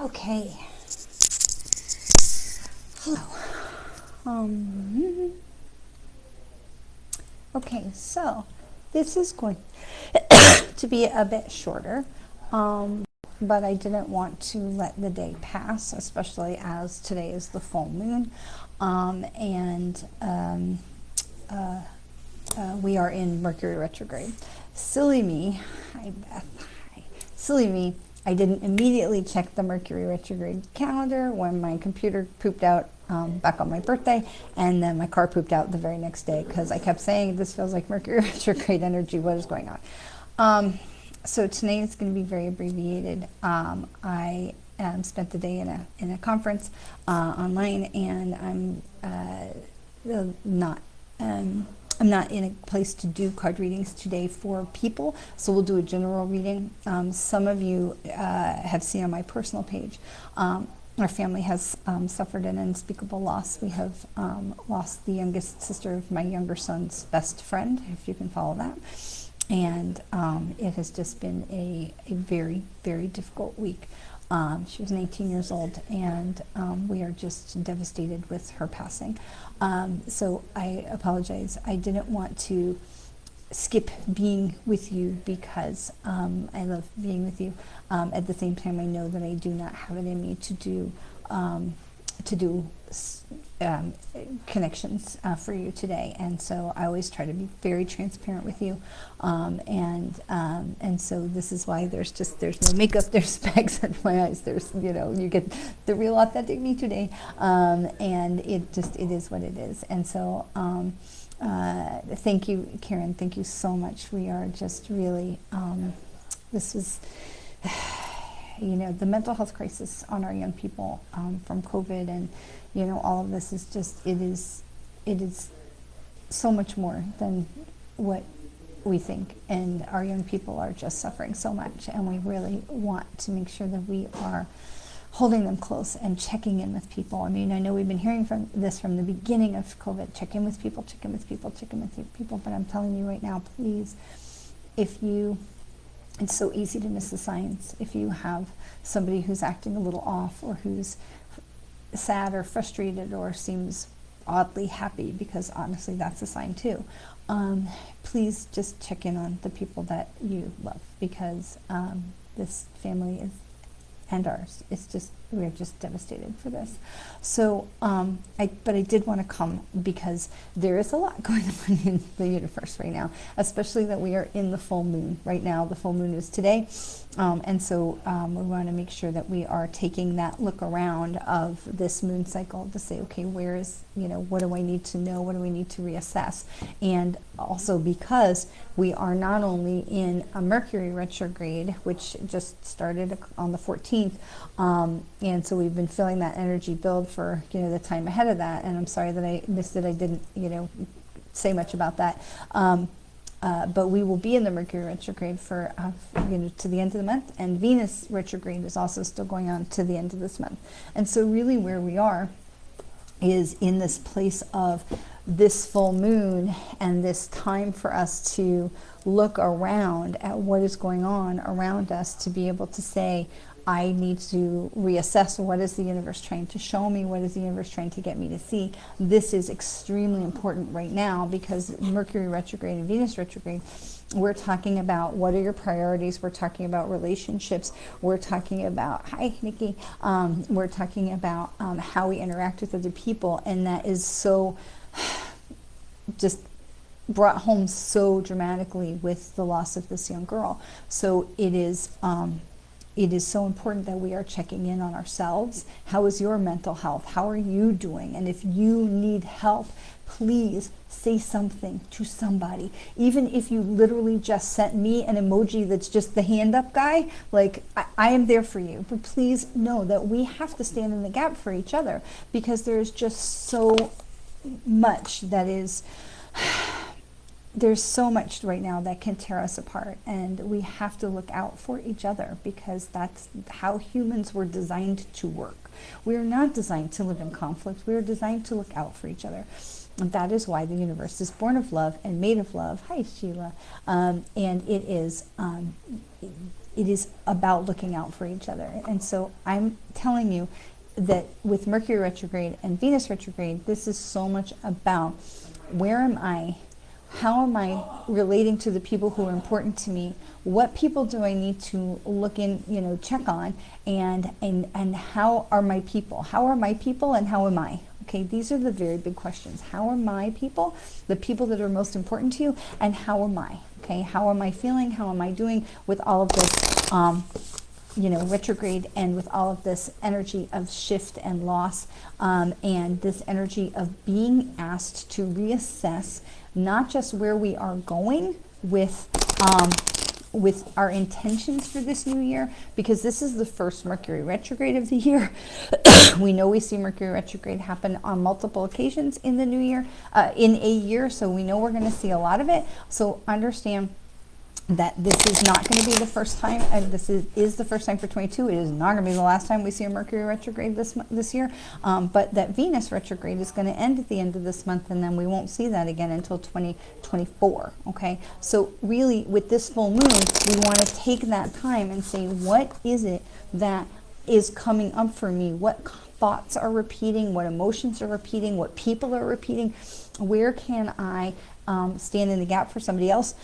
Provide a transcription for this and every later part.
Okay. Hello. Okay, so this is going to be a bit shorter, but I didn't want to let the day pass, especially as today is the full moon, we are in Mercury retrograde. Silly me, silly me, I didn't immediately check the Mercury retrograde calendar when my computer pooped out back on my birthday, and then my car pooped out the very next day because I kept saying, this feels like Mercury retrograde energy, what is going on? So today is going to be very abbreviated. I spent the day in a conference online, and not I'm not in a place to do card readings today for people, so we'll do a general reading. Some of you have seen on my personal page, our family has suffered an unspeakable loss. We have lost the youngest sister of my younger son's best friend, if you can follow that. And it has just been a very, very difficult week. She was 19 years old, and we are just devastated with her passing. So I apologize. I didn't want to skip being with you because I love being with you. At the same time, I know that I do not have it in me to do connections for you today, and so I always try to be very transparent with you, and so this is why there's no makeup, there's specs under my eyes, there's, you get the real authentic me today, and it is what it is. And so thank you, Karen, thank you so much. We are just really this was the mental health crisis on our young people from COVID, and all of this is just, it is so much more than what we think, and our young people are just suffering so much, and we really want to make sure that we are holding them close and checking in with people. I mean, I know we've been hearing from the beginning of COVID, check in with people, check in with people, check in with people, but I'm telling you right now, please, it's so easy to miss the signs. If you have somebody who's acting a little off, or who's sad or frustrated or seems oddly happy, because honestly that's a sign too, please just check in on the people that you love, because this family is, and ours, we're just devastated for this. So but I did want to come because there is a lot going on in the universe right now, especially that we are in the full moon right now. The full moon is today, and so we want to make sure that we are taking that look around of this moon cycle to say, okay, where is, what do I need to know, what do we need to reassess? And also because we are not only in a Mercury retrograde, which just started on the 14th, and so we've been feeling that energy build for the time ahead of that, and I'm sorry that I missed it. I didn't say much about that, but we will be in the Mercury retrograde for to the end of the month, and Venus retrograde is also still going on to the end of this month. And so really where we are is in this place of this full moon, and this time for us to look around at what is going on around us, to be able to say, I need to reassess, what is the universe trying to show me, what is the universe trying to get me to see. This is extremely important right now, because Mercury retrograde and Venus retrograde, we're talking about what are your priorities, we're talking about relationships, we're talking about, hi Nikki, we're talking about how we interact with other people, and that is so just brought home so dramatically with the loss of this young girl. So it is so important that we are checking in on ourselves. How is your mental health? How are you doing? And if you need help, please say something to somebody. Even if you literally just sent me an emoji that's just the hand up guy, like, I am there for you. But please know that we have to stand in the gap for each other, because there's just so much that is there's so much right now that can tear us apart, and we have to look out for each other, because that's how humans were designed to work. We are not designed to live in conflict. We are designed to look out for each other. And that is why the universe is born of love and made of love. Hi, Sheila. And it is it is about looking out for each other. And so I'm telling you that with Mercury retrograde and Venus retrograde, this is so much about where am I? How am I relating to the people who are important to me? What people do I need to look in, check on? And how are my people? How are my people and how am I? Okay, these are the very big questions. How are my people, the people that are most important to you, and how am I? Okay, how am I feeling? How am I doing with all of this, retrograde, and with all of this energy of shift and loss, and this energy of being asked to reassess not just where we are going with our intentions for this new year, because this is the first Mercury retrograde of the year. We know we see Mercury retrograde happen on multiple occasions in the new year, in a year, so we know we're going to see a lot of it. So understand that this is not going to be the first time, and this is the first time for 22. It is not going to be the last time we see a Mercury retrograde this year, but that Venus retrograde is going to end at the end of this month, and then we won't see that again until 2024, okay? So really, with this full moon, we want to take that time and say, what is it that is coming up for me? What thoughts are repeating? What emotions are repeating? What people are repeating? Where can I stand in the gap for somebody else?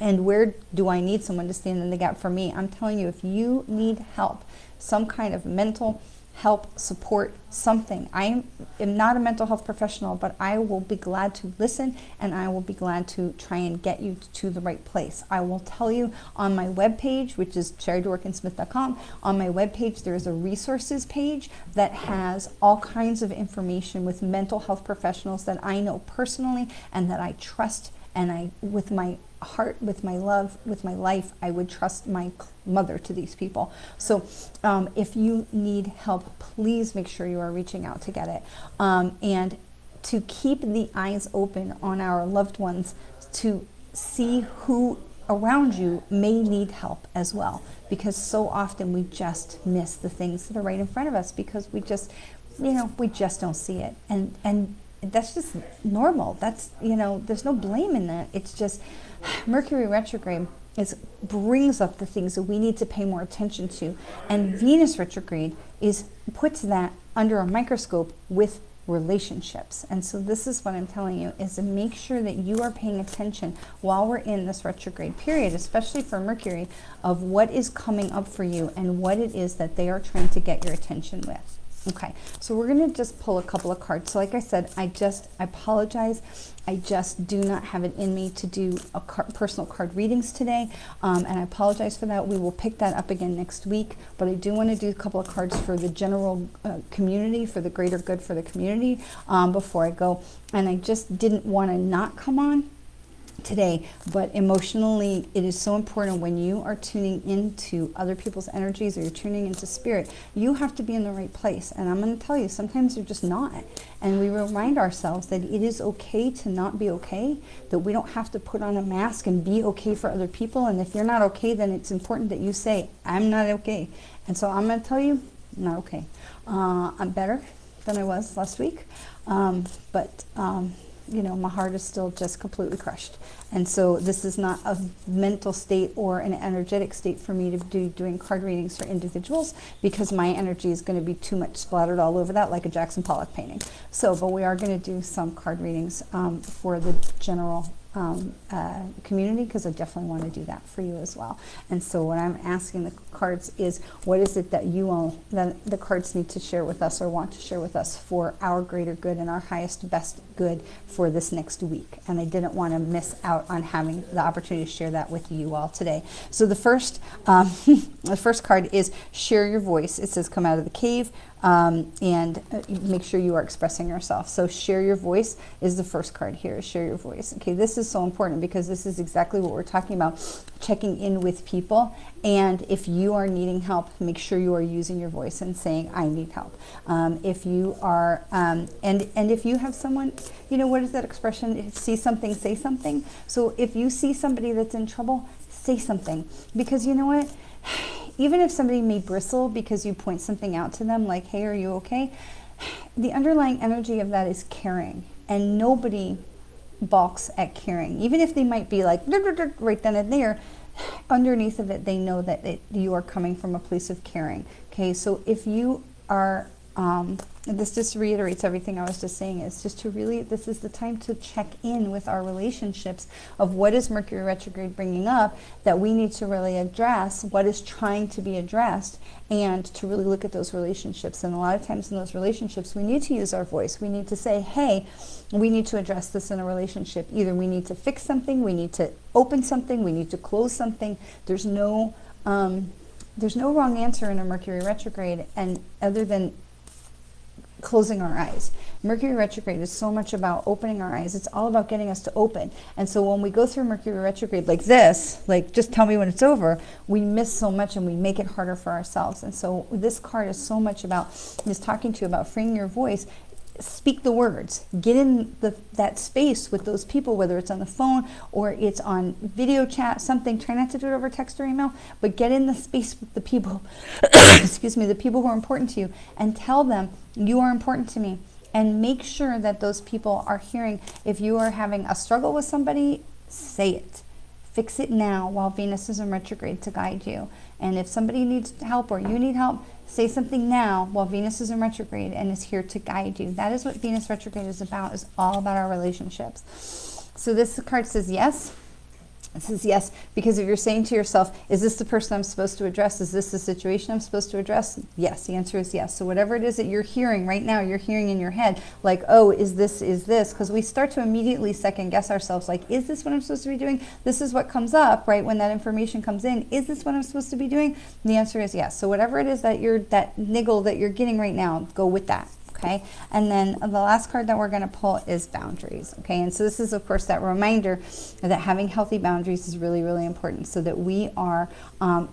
And where do I need someone to stand in the gap for me? I'm telling you, if you need help, some kind of mental help, support, something. I am not a mental health professional, but I will be glad to listen, and I will be glad to try and get you to the right place. I will tell you on my webpage, which is Dworkin-Smith.com, on my webpage there is a resources page that has all kinds of information with mental health professionals that I know personally and that I trust, and I, with my heart, with my love, with my life, I would trust my mother to these people. So if you need help, please make sure you are reaching out to get it. And to keep the eyes open on our loved ones, to see who around you may need help as well, because so often we just miss the things that are right in front of us because we just don't see it. And that's just normal. That's, there's no blame in that. It's just Mercury retrograde brings up the things that we need to pay more attention to. And Venus retrograde puts that under a microscope with relationships. And so this is what I'm telling you, is to make sure that you are paying attention while we're in this retrograde period, especially for Mercury, of what is coming up for you and what it is that they are trying to get your attention with. Okay, so we're going to just pull a couple of cards. So like I said, I apologize. I just do not have it in me to do personal card readings today, and I apologize for that. We will pick that up again next week, but I do want to do a couple of cards for the general community, for the greater good for the community, before I go. And I just didn't want to not come on today, but emotionally it is so important when you are tuning into other people's energies, or you're tuning into spirit, you have to be in the right place. And I'm going to tell you, sometimes you're just not, and we remind ourselves that it is okay to not be okay, that we don't have to put on a mask and be okay for other people. And if you're not okay, then it's important that you say, I'm not okay. And so I'm going to tell you, not okay. I'm better than I was last week, but my heart is still just completely crushed. And so this is not a mental state or an energetic state for me to be doing card readings for individuals, because my energy is going to be too much splattered all over that, like a Jackson Pollock painting. So, but we are going to do some card readings for the general community, because I definitely want to do that for you as well. And so what I'm asking the cards is, what is it that you all, that the cards need to share with us or want to share with us for our greater good and our highest best good for this next week? And I didn't want to miss out on having the opportunity to share that with you all today. So the first the first card is share your voice. It says come out of the cave, and make sure you are expressing yourself. So share your voice is the first card here. Share your voice. Okay, this is so important, because this is exactly what we're talking about, checking in with people. And if you are needing help, make sure you are using your voice and saying, I need help. If you are, and if you have someone, what is that expression? See something, say something. So if you see somebody that's in trouble, say something. Because you know what? Even if somebody may bristle because you point something out to them, like, hey, are you okay? The underlying energy of that is caring. And nobody balks at caring. Even if they might be like, right then and there, underneath of it, they know that you are coming from a place of caring. Okay, so if you are, this just reiterates everything I was just saying, is just to really, this is the time to check in with our relationships of what is Mercury retrograde bringing up that we need to really address, what is trying to be addressed, and to really look at those relationships. And a lot of times in those relationships, we need to use our voice. We need to say, hey, we need to address this in a relationship. Either we need to fix something, we need to open something, we need to close something. There's no wrong answer in a Mercury retrograde, and other than closing our eyes. Mercury retrograde is so much about opening our eyes. It's all about getting us to open. And so when we go through Mercury retrograde like this, like just tell me when it's over, we miss so much and we make it harder for ourselves. And so this card is so much about, is talking to you about freeing your voice. Speak the words, get in that space with those people, whether it's on the phone or it's on video chat, something. Try not to do it over text or email, but get in the space with the people, excuse me, the people who are important to you, and tell them you are important to me. And make sure that those people are hearing. If you are having a struggle with somebody, say it. Fix it now while Venus is in retrograde to guide you. And if somebody needs help or you need help, say something now while Venus is in retrograde and is here to guide you. That is what Venus retrograde is about, is all about our relationships. So this card says yes. It says yes, because if you're saying to yourself, is this the person I'm supposed to address? Is this the situation I'm supposed to address? Yes, the answer is yes. So whatever it is that you're hearing right now, you're hearing in your head, like, oh, is this, because we start to immediately second guess ourselves, like, is this what I'm supposed to be doing? This is what comes up, right, when that information comes in. Is this what I'm supposed to be doing? And the answer is yes. So whatever it is that that niggle that you're getting right now, go with that. Okay, and then the last card that we're going to pull is boundaries. Okay, and so this is, of course, that reminder that having healthy boundaries is really, really important, so that we are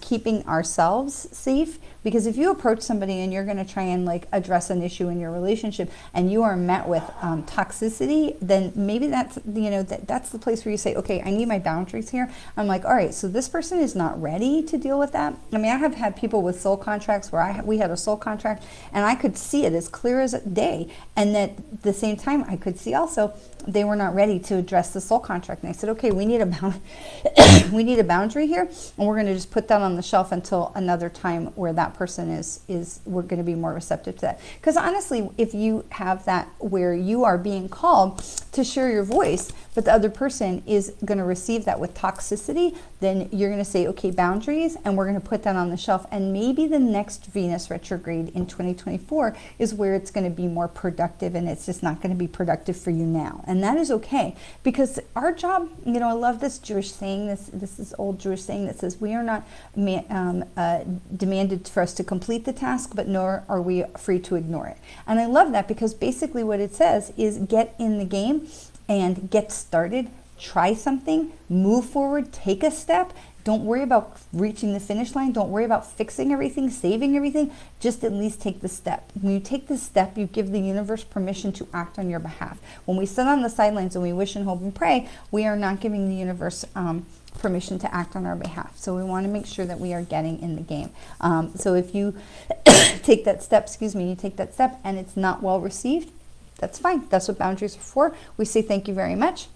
keeping ourselves safe. Because if you approach somebody and you're going to try and like address an issue in your relationship and you are met with toxicity, then maybe that's, you know, that's the place where you say, okay, I need my boundaries here. I'm like, all right, so this person is not ready to deal with that. I mean, I have had people with soul contracts where we had a soul contract and I could see it as clear as day, and at the same time I could see also they were not ready to address the soul contract. And I said, okay, we need a we need a boundary here, and we're going to just put that on the shelf until another time where that person is we're going to be more receptive to that. Because honestly, if you have that where you are being called to share your voice, but the other person is going to receive that with toxicity, then you're going to say, okay, boundaries, and we're going to put that on the shelf. And maybe the next Venus retrograde in 2024 is where it's going to be more productive, and it's just not going to be productive for you now. And that is okay, because our job, you know, I love this Jewish saying, this is old Jewish saying that says, we are not demanded for us to complete the task, but nor are we free to ignore it. And I love that, because basically what it says is get in the game and get started, try something, move forward, take a step. Don't worry about reaching the finish line. Don't worry about fixing everything, saving everything. Just at least take the step. When you take the step, you give the universe permission to act on your behalf. When we sit on the sidelines and we wish and hope and pray, we are not giving the universe permission to act on our behalf. So we want to make sure that we are getting in the game. So if you take that step, you take that step and it's not well received, that's fine. That's what boundaries are for. We say thank you very much.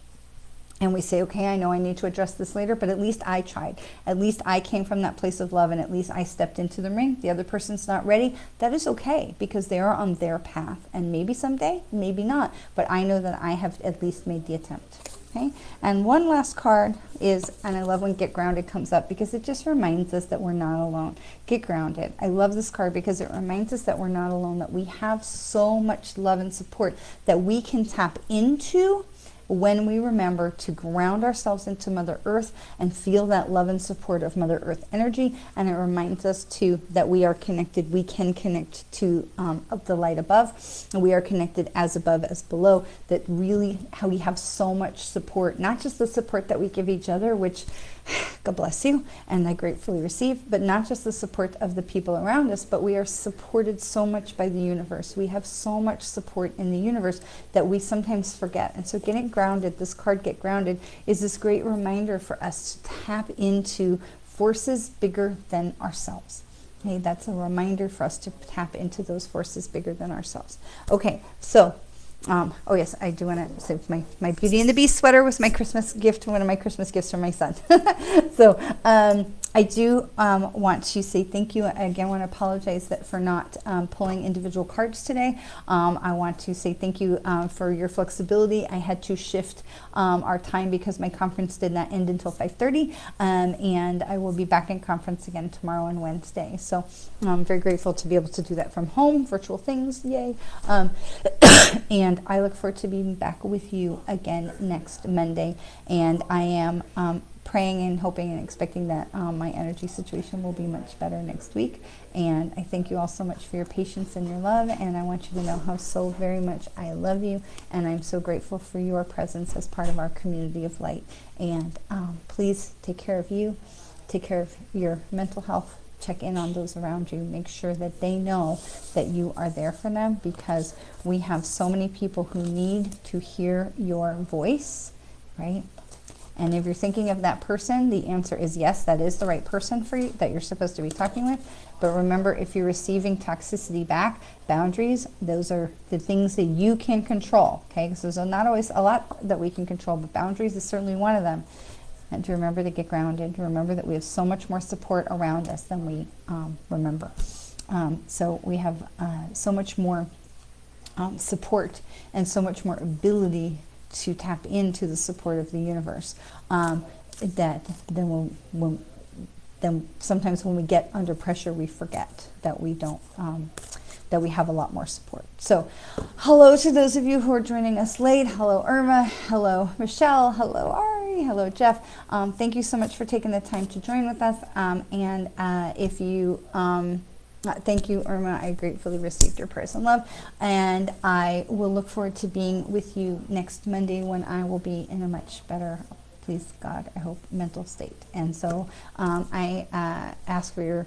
And we say, okay, I know I need to address this later, but at least I tried. At least I came from that place of love, and at least I stepped into the ring. The other person's not ready. That is okay, because they are on their path. And maybe someday, maybe not. But I know that I have at least made the attempt. Okay? And one last card is, and I love when Get Grounded comes up, because it just reminds us that we're not alone. Get Grounded. I love this card because it reminds us that we're not alone, that we have so much love and support that we can tap into when we remember to ground ourselves into Mother Earth and feel that love and support of Mother Earth energy. And it reminds us too that we are connected. We can connect to the light above, and we are connected as above as below. That really, how we have so much support, not just the support that we give each other, which God bless you, and I gratefully receive, but not just the support of the people around us, but we are supported so much by the universe. We have so much support in the universe that we sometimes forget. And so getting grounded, this card, Get Grounded, is this great reminder for us to tap into forces bigger than ourselves. Okay, that's a reminder for us to tap into those forces bigger than ourselves. Okay, so Oh yes, I do want to say my Beauty and the Beast sweater was my Christmas gift, one of my Christmas gifts from my son. So I do want to say thank you. I again want to apologize for not pulling individual cards today. I want to say thank you for your flexibility. I had to shift our time because my conference did not end until 5:30, and I will be back in conference again tomorrow and Wednesday. So I'm very grateful to be able to do that from home, virtual things, yay. And I look forward to being back with you again next Monday. And I am praying and hoping and expecting that my energy situation will be much better next week. And I thank you all so much for your patience and your love. And I want you to know how so very much I love you. And I'm so grateful for your presence as part of our community of light. And please take care of you. Take care of your mental health. Check in on those around you. Make sure that they know that you are there for them, because we have so many people who need to hear your voice, right? And if you're thinking of that person, the answer is yes, that is the right person for you that you're supposed to be talking with. But remember, if you're receiving toxicity back, boundaries, those are the things that you can control, okay? Because there's not always a lot that we can control, but boundaries is certainly one of them. And to remember to get grounded, to remember that we have so much more support around us than we remember. So we have so much more support and so much more ability to tap into the support of the universe that then sometimes when we get under pressure, we forget that we don't, that we have a lot more support. So hello to those of you who are joining us late. Hello, Irma. Hello, Michelle. Hello, Ari. Hello, Jeff. Thank you so much for taking the time to join with us. And if you, thank you, Irma. I gratefully received your prayers and love. And I will look forward to being with you next Monday when I will be in a much better, please God, I hope, mental state. And so I ask for your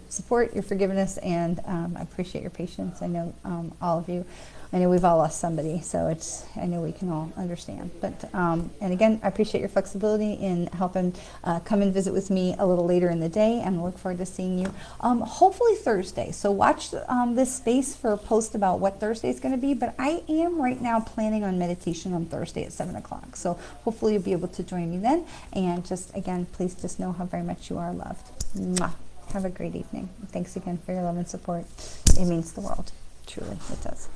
support, your forgiveness, and I appreciate your patience. I know all of you. I know we've all lost somebody, so I know we can all understand. But and again, I appreciate your flexibility in helping come and visit with me a little later in the day, and I look forward to seeing you hopefully Thursday. So watch this space for a post about what Thursday is going to be, but I am right now planning on meditation on Thursday at 7 o'clock. So hopefully you'll be able to join me then. And just again, please just know how very much you are loved. Mwah. Have a great evening. Thanks again for your love and support. It means the world. Truly, it does.